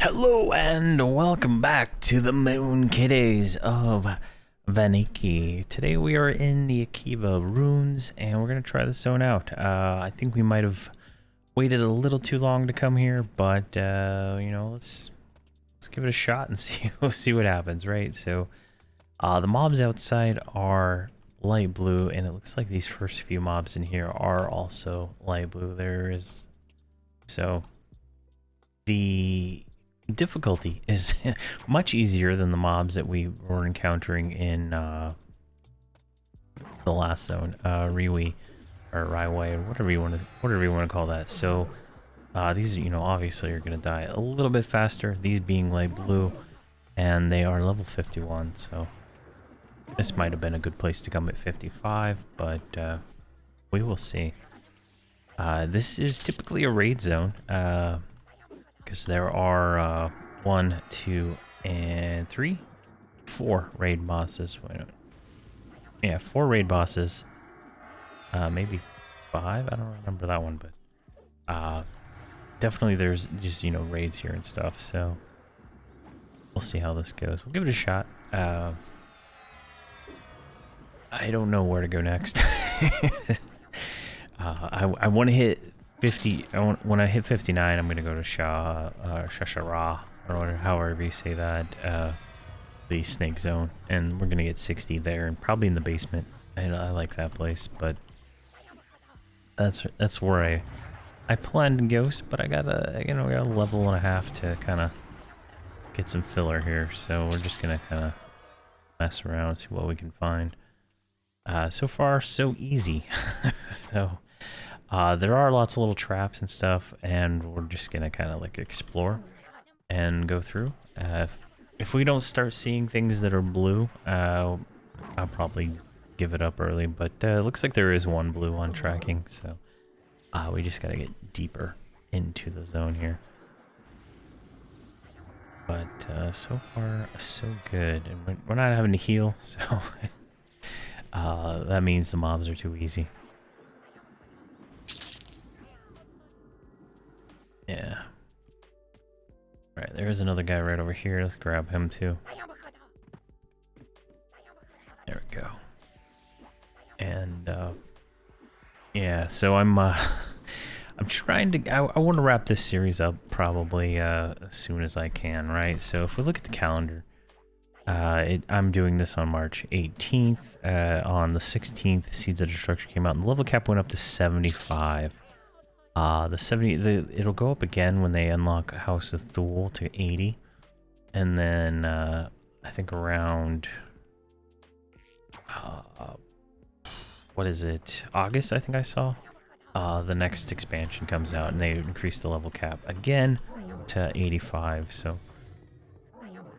Hello and welcome back to the Moon Kitties of Vaniki. Today we are in the Akheva ruins and we're going to try this zone out. I think we might have waited a little too long to come here, but you know, let's give it a shot and see what happens, right? So the mobs outside are light blue, and it looks like these first few mobs in here are also light blue. So the difficulty is much easier than the mobs that we were encountering in the last zone, Riwi or Raiwei, or whatever you want to call that. So these, you know, obviously are going to die a little bit faster. These being light blue, and they are level 51. So this might have been a good place to come at 55, but we will see. This is typically a raid zone. Because there are 1, 2, and 3, 4 raid bosses. Yeah, 4 raid bosses. Maybe 5. I don't remember that one, but definitely there's just, you know, raids here and stuff. So we'll see how this goes. We'll give it a shot. I don't know where to go next. I want to hit 50. When I hit 59, I'm gonna go to Shashara, or however you say that, the snake zone, and we're gonna get 60 there, and probably in the basement. I like that place, but that's where I planned to go. But I got a level and a half to kind of get some filler here, so we're just gonna kind of mess around, see what we can find. So far, so easy. So. There are lots of little traps and stuff, and we're just gonna kind of like explore and go through. If we don't start seeing things that are blue, I'll probably give it up early, but it looks like there is one blue on tracking, so we just gotta get deeper into the zone here. But so far, so good, and we're not having to heal, so that means the mobs are too easy. Yeah. Alright, there's another guy right over here. Let's grab him too. There we go. And yeah, so I'm trying to I want to wrap this series up probably as soon as I can, right? So if we look at the calendar, I'm doing this on March 18th. On the 16th, Seeds of Destruction came out, and the level cap went up to 75. It'll go up again when they unlock House of Thule to 80, and then I think around what is it, August, I think I saw the next expansion comes out, and they increase the level cap again to 85. So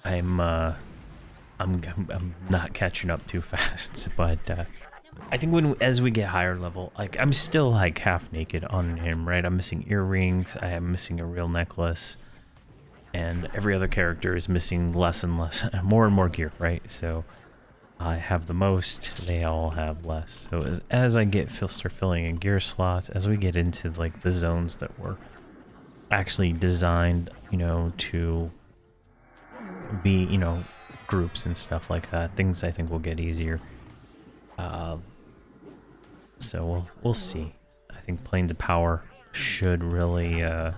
I'm not catching up too fast, but I think as we get higher level, like I'm still like half naked on him, right? I'm missing earrings, I am missing a real necklace, and every other character is missing less and less, more and more gear, right? So I have the most, they all have less. So as I start filling in gear slots, as we get into like the zones that were actually designed, you know, to be, you know, groups and stuff like that, things I think will get easier. So we'll see. I think Planes of Power should really, I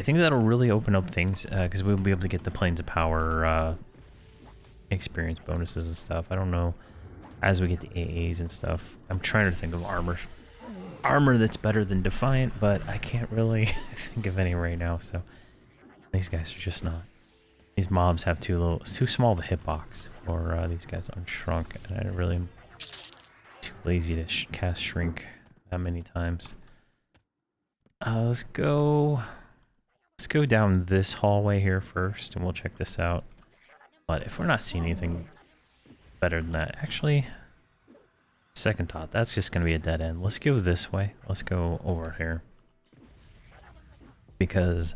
think that'll really open up things, because we'll be able to get the Planes of Power experience bonuses and stuff. I don't know, as we get the AAs and stuff. I'm trying to think of armor that's better than Defiant, but I can't really think of any right now. So these guys are just not. These mobs have too small of a hitbox for these guys on Shrunk, and I really am too lazy to cast Shrink that many times. Let's go down this hallway here first, and we'll check this out. But if we're not seeing anything better than that, actually, second thought, that's just going to be a dead end. Let's go this way. Let's go over here, because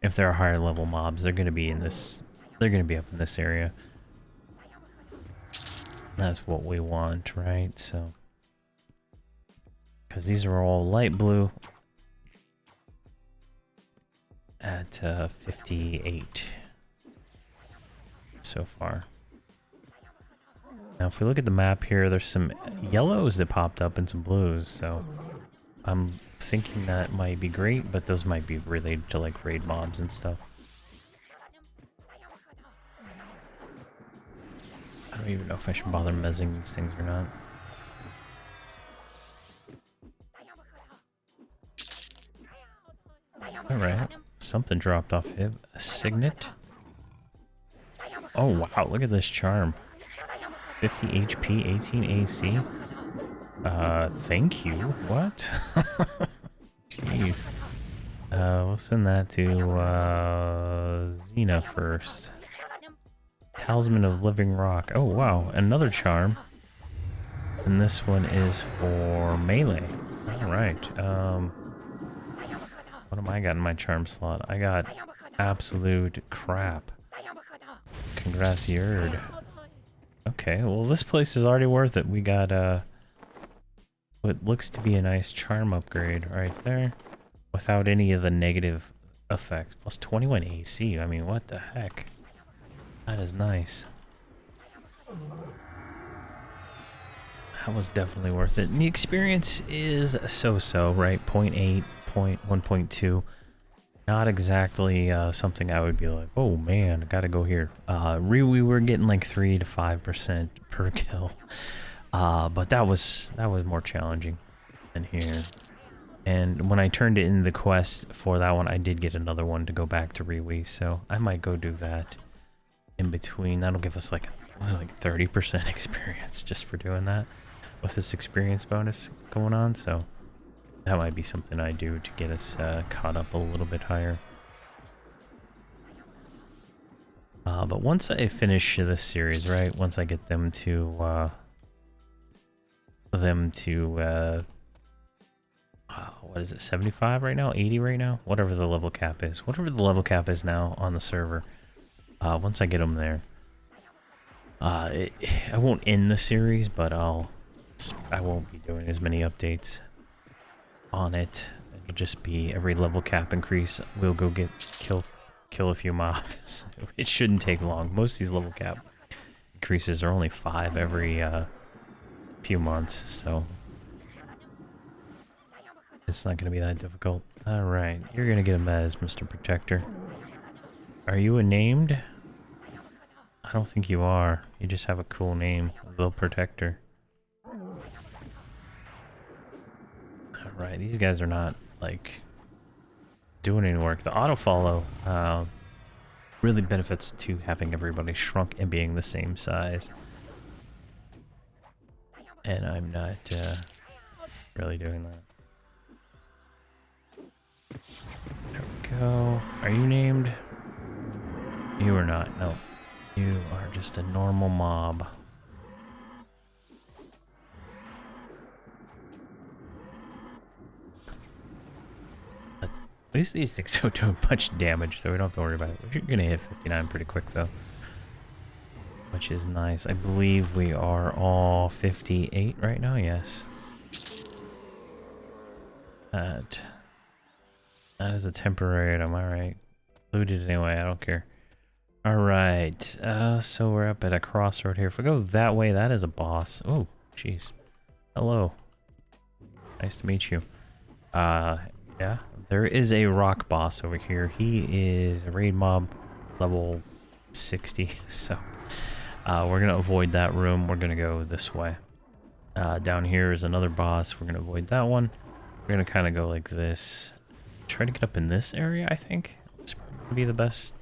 if there are higher level mobs, they're going to be in this. They're going to be up in this area. That's what we want, right? So because these are all light blue at 58 so far. Now, if we look at the map here, there's some yellows that popped up and some blues, so I'm thinking that might be great, but those might be related to like raid mobs and stuff. I don't even know if I should bother mezzing these things or not. Alright, something dropped off here. A signet. Oh wow, look at this charm. 50 HP, 18 AC. Thank you. What? Jeez. We'll send that to Xena first. Talisman of Living Rock. Oh wow, another charm. And this one is for melee. Alright. What am I got in my charm slot? I got absolute crap. Congrats, Yerd. Okay, well this place is already worth it. We got what looks to be a nice charm upgrade right there. Without any of the negative effects. Plus 21 AC. I mean, what the heck? That is nice. That was definitely worth it. And the experience is so-so, right? 0.8, 1.2. Not exactly something I would be like, oh man, I gotta go here. We were getting like 3 to 5% per kill. But that was more challenging than here. And when I turned it in the quest for that one, I did get another one to go back to Riwi, so I might go do that in between. That'll give us like 30% experience just for doing that with this experience bonus going on, so that might be something I do to get us caught up a little bit higher. But once I finish this series, right, once I get them to what is it, 75 right now, 80 right now, whatever the level cap is, now on the server, once I get them there, I won't end the series, but I won't be doing as many updates on it. It'll just be every level cap increase, we'll go kill a few mobs. It shouldn't take long. Most of these level cap increases are only 5 every few months, so it's not going to be that difficult. Alright, you're going to get a mez, Mr. Protector. Are you a named? I don't think you are. You just have a cool name, The Protector. Alright, these guys are not, like, doing any work. The autofollow really benefits to having everybody shrunk and being the same size. And I'm not really doing that. There we go. Are you named? You are not. No. You are just a normal mob. At least these things don't do much damage, so we don't have to worry about it. You're gonna hit 59 pretty quick, though. Which is nice. I believe we are all 58 right now, yes. That is a temporary item, alright. Loot it anyway, I don't care. Alright, so we're up at a crossroad here. If we go that way, that is a boss. Oh, jeez. Hello. Nice to meet you. Yeah, there is a rock boss over here. He is a raid mob level 60, so we're gonna avoid that room. We're gonna go this way. Down here is another boss. We're gonna avoid that one. We're gonna kind of go like this. Try to get up in this area, I think. This would be the best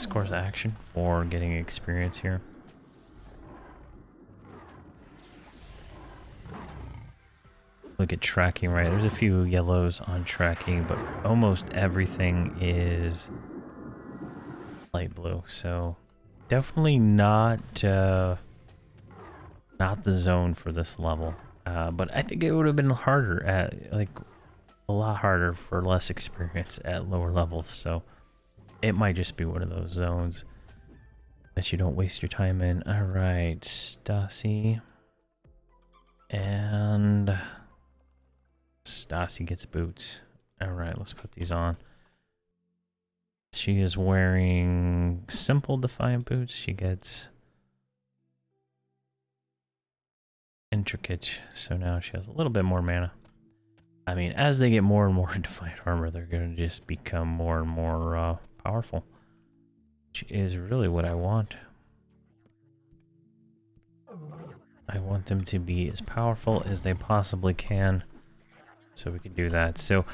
course of action for getting experience here. Look at tracking, right? There's a few yellows on tracking, but almost everything is light blue. So definitely not the zone for this level. But I think it would have been harder at, like, a lot harder for less experience at lower levels. So it might just be one of those zones that you don't waste your time in. All right, Stassi. And Stassi gets boots. Alright, let's put these on. She is wearing simple Defiant boots. She gets intricate, so now she has a little bit more mana. I mean, as they get more and more Defiant armor, they're going to just become more and more powerful, which is really what I want. I want them to be as powerful as they possibly can, so we can do that. So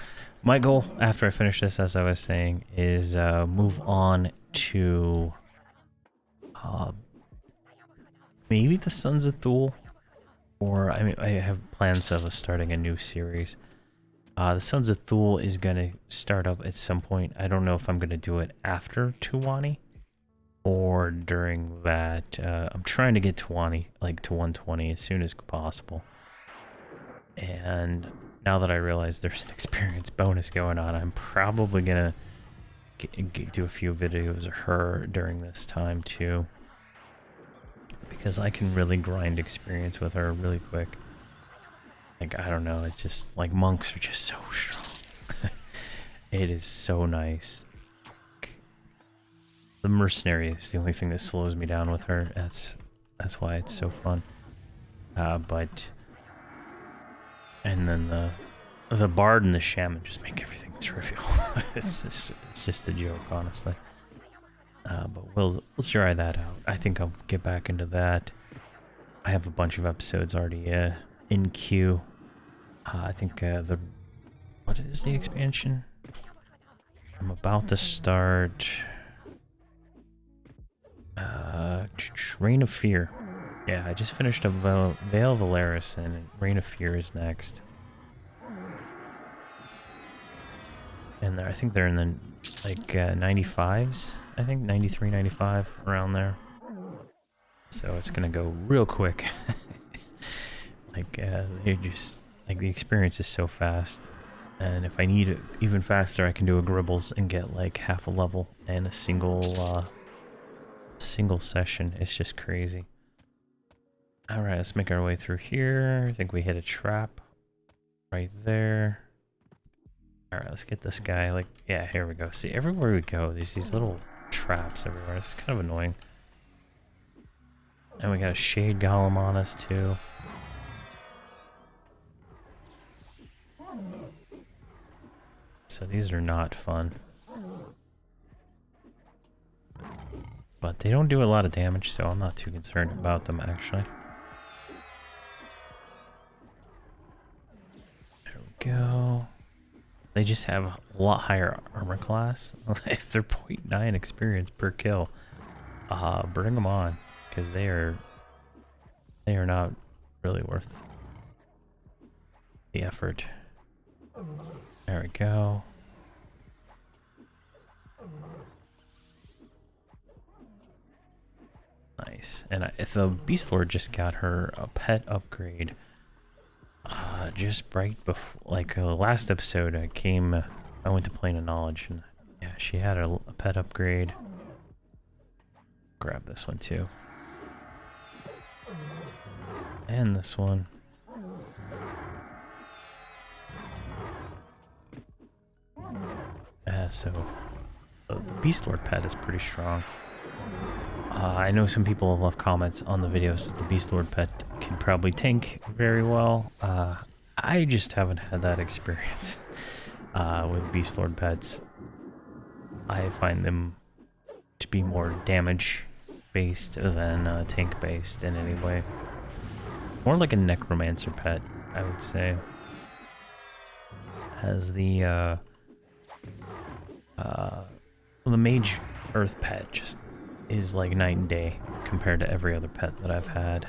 my goal after I finish this, as I was saying, is move on to maybe the Sons of Thule, or I mean, I have plans of starting a new series. The Sons of Thule is going to start up at some point. I don't know if I'm going to do it after Tuwani or during that. I'm trying to get Tuwani like to 120 as soon as possible. And now that I realize there's an experience bonus going on, I'm probably going to do a few videos of her during this time too. Because I can really grind experience with her really quick. Like, I don't know, it's just, like, monks are just so strong. It is so nice. The mercenary is the only thing that slows me down with her. That's why it's so fun. And then the bard and the shaman just make everything trivial. it's just a joke, honestly. But we'll try that out. I think I'll get back into that. I have a bunch of episodes already in queue. I think what is the expansion? I'm about to start Reign of Fear. Yeah, I just finished up Veil of Valeris, and Reign of Fear is next. And I think they're in the like 95s. I think 93, 95, around there. So it's gonna go real quick. Like they just like the experience is so fast, and if I need it even faster, I can do a Gribbles and get like half a level in a single session. It's just crazy. All right, let's make our way through here. I think we hit a trap right there. All right, let's get this guy. Like, yeah, here we go. See, everywhere we go, there's these little traps everywhere. It's kind of annoying. And we got a Shade Golem on us too. So these are not fun. But they don't do a lot of damage, so I'm not too concerned about them, actually. There we go. They just have a lot higher armor class. If they're 0.9 experience per kill, bring them on, because they are not really worth the effort. There we go. Nice. And if the Beast Lord just got her a pet upgrade, just right before, like last episode, I went to Plane of Knowledge, and yeah, she had a pet upgrade. Grab this one too. And this one. So the Beast Lord pet is pretty strong. I know some people have left comments on the videos that the Beast Lord pet can probably tank very well. I just haven't had that experience with Beast Lord pets. I find them to be more damage based than tank based in any way. More like a Necromancer pet, I would say. As the Mage Earth pet just is like night and day compared to every other pet that I've had.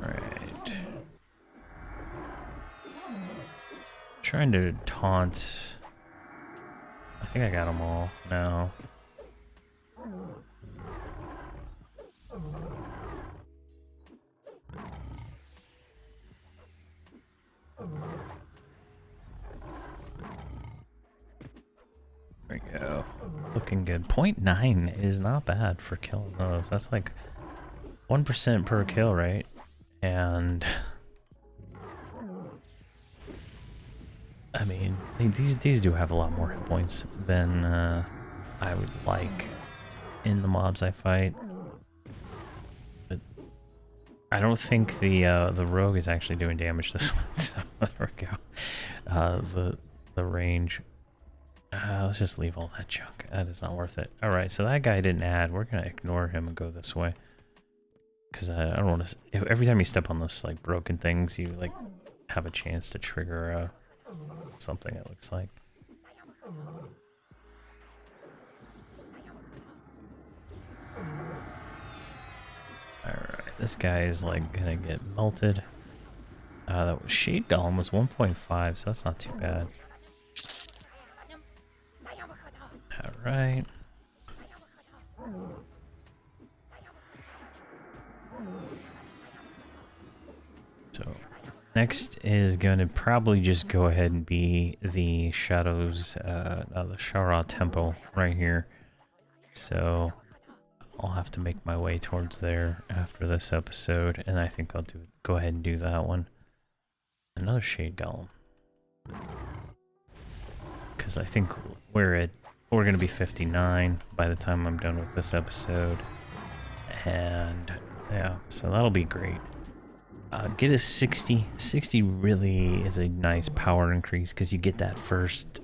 Alright. Trying to taunt. I think I got them all now. looking good. 0.9 is not bad for killing those. That's like 1% per kill, right? And I mean, these do have a lot more hit points than I would like in the mobs I fight. But I don't think the rogue is actually doing damage this one. So there we go. The range. Let's just leave all that junk. That is not worth it. All right, so that guy didn't add. We're gonna ignore him and go this way. Because I don't want to... Every time you step on those, like, broken things, you, like, have a chance to trigger something, it looks like. Alright, this guy is, like, gonna get melted. That was Shade Golem was 1.5, so that's not too bad. Alright. So, next is going to probably just go ahead and be the Shadows, the Shara Temple right here. So, I'll have to make my way towards there after this episode, and I think I'll go ahead and do that one. Another Shade Golem. Because I think we're going to be 59 by the time I'm done with this episode. And, yeah, so that'll be great. Get a 60. 60 really is a nice power increase because you get that first,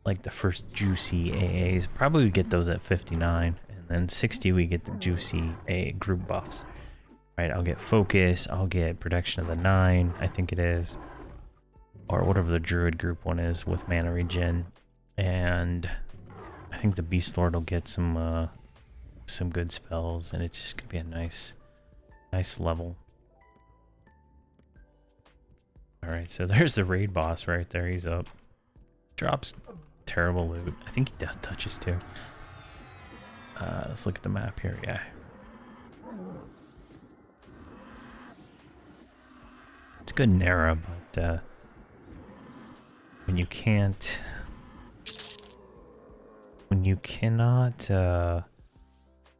like the first juicy AAs. Probably we get those at 59, and then 60 we get the juicy AA group buffs. Right, I'll get focus, I'll get protection of the 9, I think it is, or whatever the druid group one is with mana regen, and I think the beast lord will get some good spells, and it's just gonna be a nice level. Alright, so there's the raid boss right there. He's up. Drops terrible loot. I think he death touches too. Let's look at the map here. Yeah. It's good in Era, but when you cannot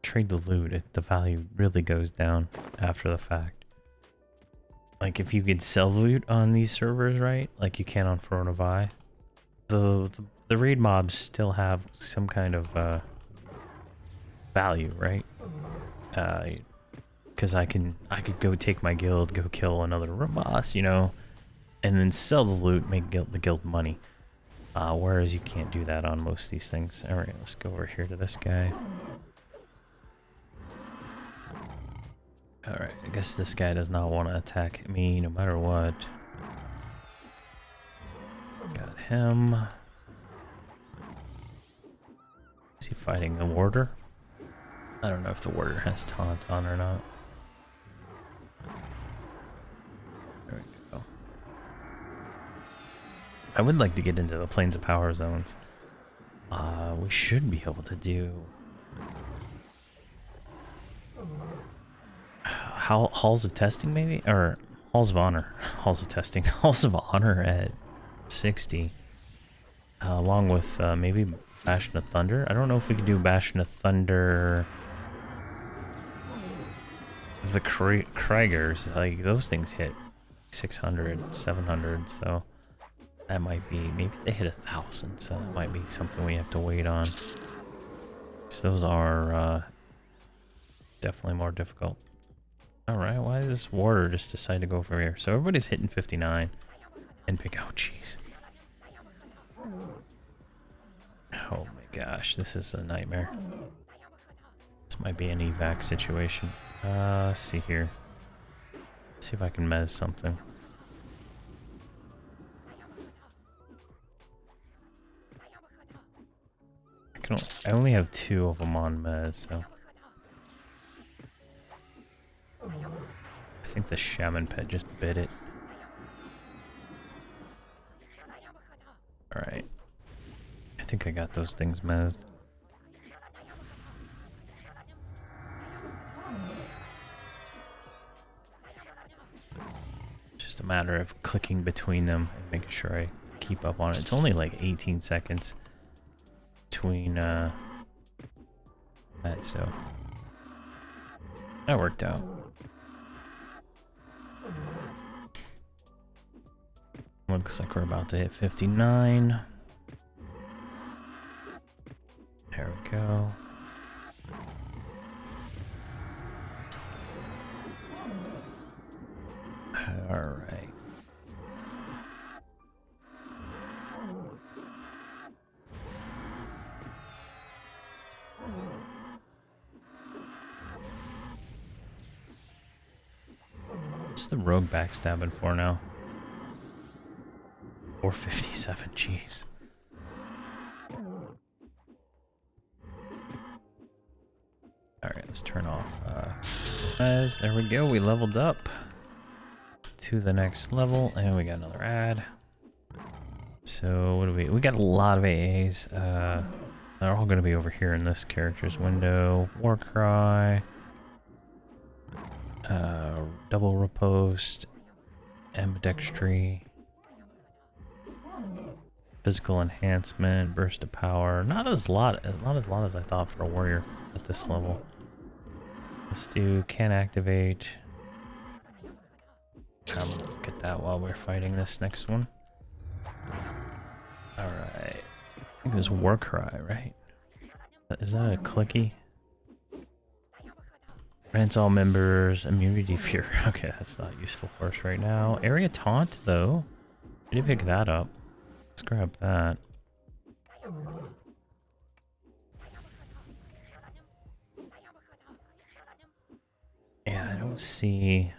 trade the loot, the value really goes down after the fact. Like, if you could sell loot on these servers, right? Like you can on Throne of Eye, the raid mobs still have some kind of value, right? Because I could go take my guild, go kill another boss, you know, and then sell the loot, make the guild money. Whereas you can't do that on most of these things. All right, let's go over here to this guy. Alright, I guess this guy does not want to attack me no matter what. Got him. Is he fighting the warder? I don't know if the warder has taunt on or not. There we go. I would like to get into the Plains of Power zones. We should be able to do... Halls of Testing, maybe? Or Halls of Honor. Halls of Testing. Halls of Honor at 60. Along with maybe Bastion of Thunder. I don't know if we can do Bastion of Thunder... The Kriegers, like, those things hit 600, 700, so... That might be... Maybe they hit 1,000, so that might be something we have to wait on. So those are definitely more difficult. Alright, why does this warder just decide to go over here? So everybody's hitting 59 and pick out. Jeez. Oh my gosh, this is a nightmare. This might be an evac situation. Let's see here. Let's see if I can mez something. I only have 2 of them on mez, so... I think the shaman pet just bit it. Alright. I think I got those things mezzed. Just a matter of clicking between them and making sure I keep up on it. It's only like 18 seconds between Alright, so that worked out. Looks like we're about to hit 59. There we go. Alright. What's the rogue backstabbing for now? 457, jeez. Alright, let's turn off there we go, we leveled up to the next level, and we got another ad. So what do we got a lot of AAs. They're all gonna be over here in this character's window. Warcry, double riposte, ambidextry, physical enhancement, burst of power. Not as lot as I thought for a warrior at this level. Let's do can activate. Look at that while we're fighting this next one. Alright. I think it was Warcry, right? Is that a clicky? Grants all members immunity fear. Okay, that's not useful for us right now. Area taunt though. We did pick that up. Let's grab that. Yeah, I don't see.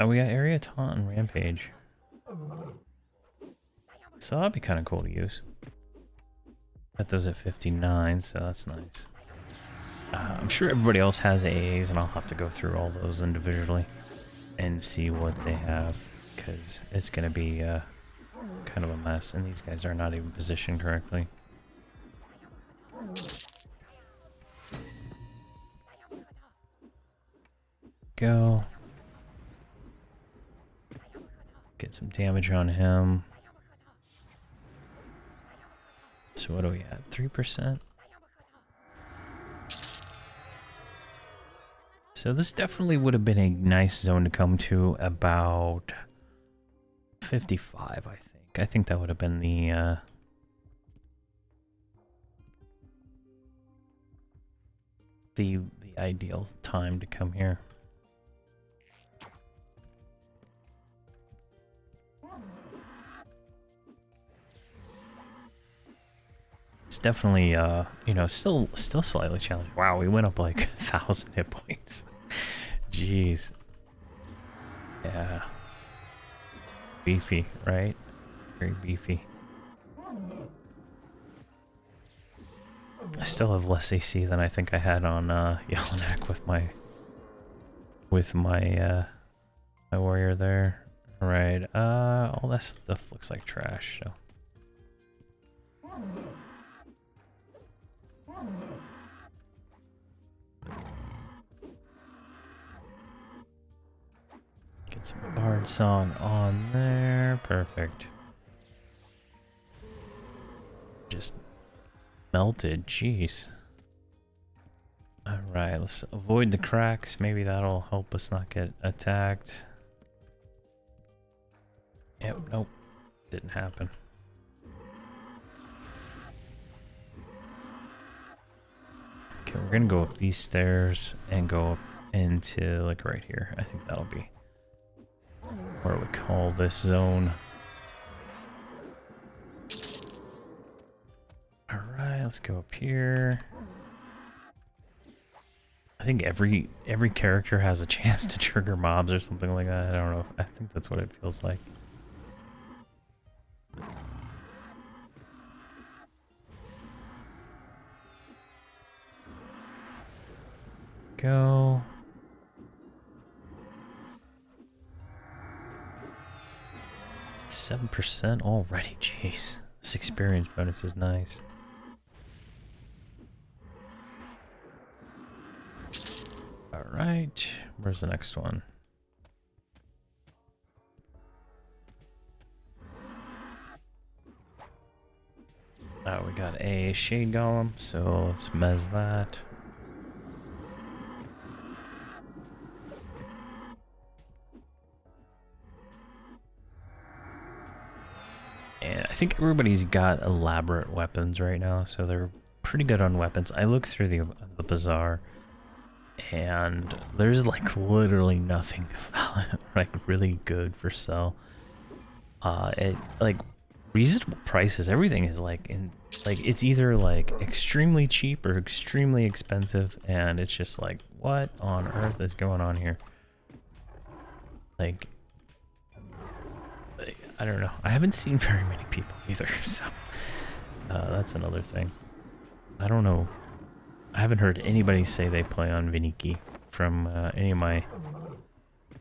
Oh, we got area taunt and rampage. So that'd be kind of cool to use. Got those at 59, so that's nice. I'm sure everybody else has AAs, and I'll have to go through all those individually and see what they have, because it's going to be kind of a mess, and these guys are not even positioned correctly. Go. Get some damage on him. So what are we at? 3%? So this definitely would have been a nice zone to come to about 55, I think. I think that would have been the ideal time to come here. It's definitely you know, still slightly challenging. Wow, we went up like 1,000 hit points. Jeez. Yeah. Beefy, right? Very beefy. I still have less AC than I think I had on Yellonak with my my warrior there. Alright, all that stuff looks like trash, so. Get some Bard Song on there. Perfect. Just melted. Jeez. Alright, let's avoid the cracks. Maybe that'll help us not get attacked. Yep, nope. Didn't happen. Okay, we're gonna go up these stairs and go up into, like, right here. I think that'll be what we call this zone. Alright, let's go up here. I think every character has a chance to trigger mobs or something like that. I don't know. I think that's what it feels like. Go. – 7% already. Jeez, this experience bonus is nice. All right, where's the next one? Oh, we got a Shade Golem, so let's mez that. And I think everybody's got elaborate weapons right now, so they're pretty good on weapons. I looked through the bazaar, and there's like literally nothing like really good for sale. At like reasonable prices, everything is like it's either like extremely cheap or extremely expensive, and it's just like, what on earth is going on here? Like, I don't know. I haven't seen very many people either, so that's another thing. I don't know. I haven't heard anybody say they play on Viniki from any of my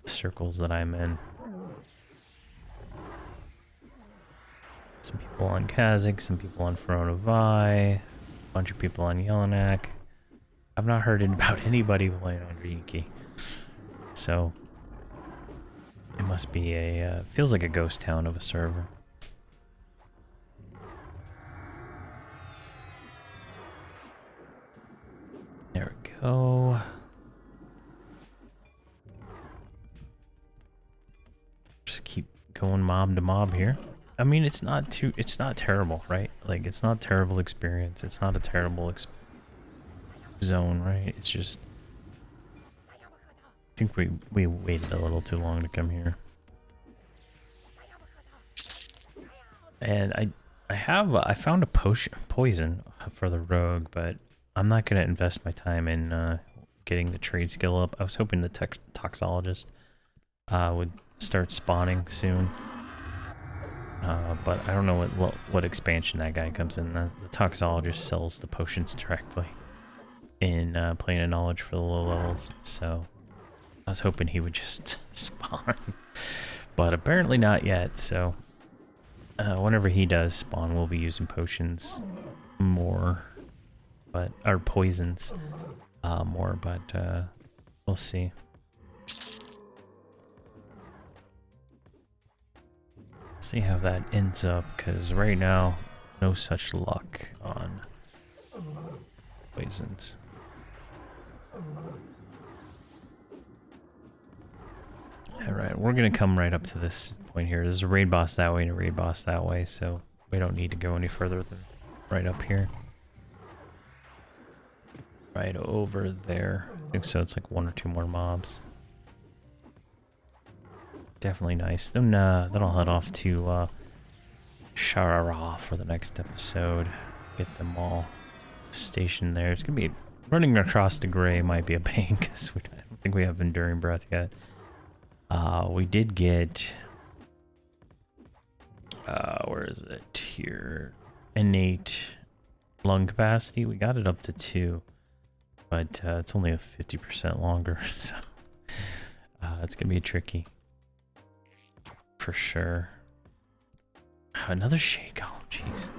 circles that I'm in. Some people on Kazakh, some people on Foronovai, a bunch of people on Yelenak. I've not heard about anybody playing on Viniki. So it must be a, feels like a ghost town of a server. There we go. Just keep going mob to mob here. I mean, it's not terrible, right? Like, it's not a terrible experience. It's not a terrible zone, right? It's just, I think we waited a little too long to come here. And I found a poison for the rogue, but I'm not gonna invest my time in getting the trade skill up. I was hoping the toxologist would start spawning soon. But I don't know what expansion that guy comes in. The toxologist sells the potions directly in Plane of Knowledge for the low levels, so I was hoping he would just spawn. But apparently not yet, so whenever he does spawn, we'll be using potions more, or poisons more, but we'll see. See how that ends up, because right now, no such luck on poisons. Alright, we're going to come right up to this point here. There's a raid boss that way and a raid boss that way, so we don't need to go any further than right up here. Right over there. I think so, it's like one or two more mobs. Definitely nice. Then I'll head off to Sharara for the next episode. Get them all stationed there. It's gonna be running across the gray might be a pain because I don't think we have Enduring Breath yet. We did get where is it here? Innate lung capacity. We got it up to 2, but it's only a 50% longer, so it's gonna be tricky. For sure. Another Shade Golem, jeez.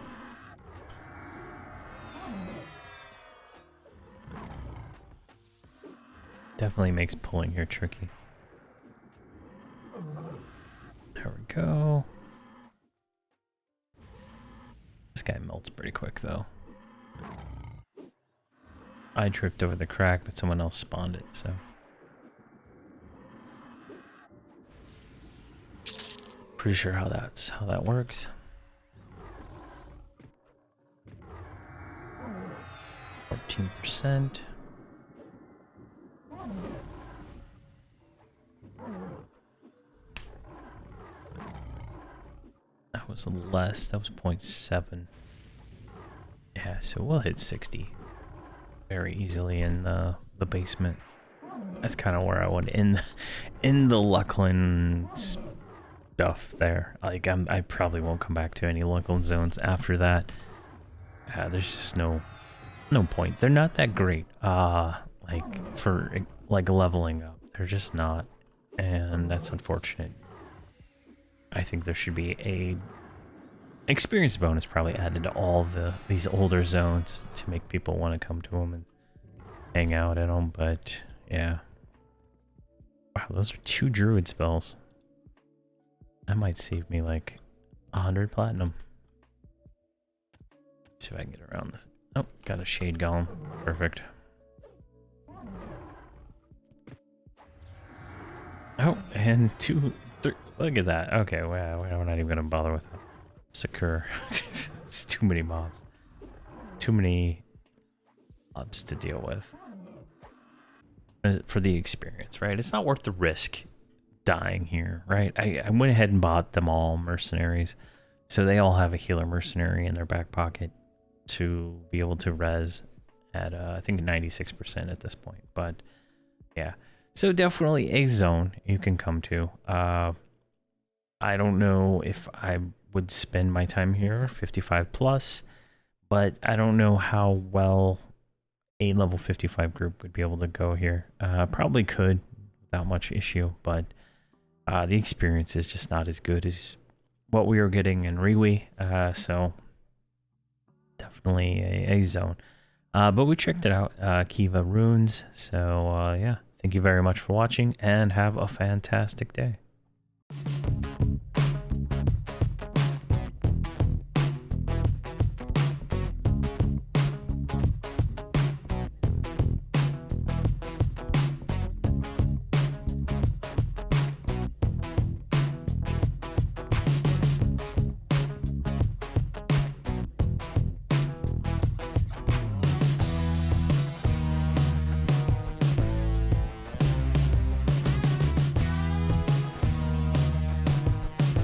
Definitely makes pulling here tricky. There we go. This guy melts pretty quick though. I tripped over the crack, but someone else spawned it, so. Pretty sure how that works. %. That was less. That was 0.7. Yeah, so we'll hit 60 very easily in the basement. That's kind of where I would in the Luckland stuff there. Like I probably won't come back to any Luckland zones after that. There's just no point. They're not that great. Like for like leveling up, they're just not, and that's unfortunate. I think there should be a experience bonus probably added to all these older zones to make people want to come to them and hang out in them. But yeah, wow, those are 2 druid spells. That might save me like 100 platinum. See if I can get around this. Oh, got a shade golem. Perfect. Oh, and 2, 3. Look at that. Okay, well, we're not even going to bother with Secure. It's too many mobs. Too many mobs to deal with. For the experience, right? It's not worth the risk dying here, right? I went ahead and bought them all mercenaries. So they all have a healer mercenary in their back pocket to be able to res at, I think, 96% at this point. But, yeah. So definitely a zone you can come to. I don't know if I would spend my time here, 55 plus, but I don't know how well a level 55 group would be able to go here. Probably could without much issue, but the experience is just not as good as what we were getting in Riwi. So definitely a zone. But we checked it out, Akheva Runes. So yeah, thank you very much for watching and have a fantastic day.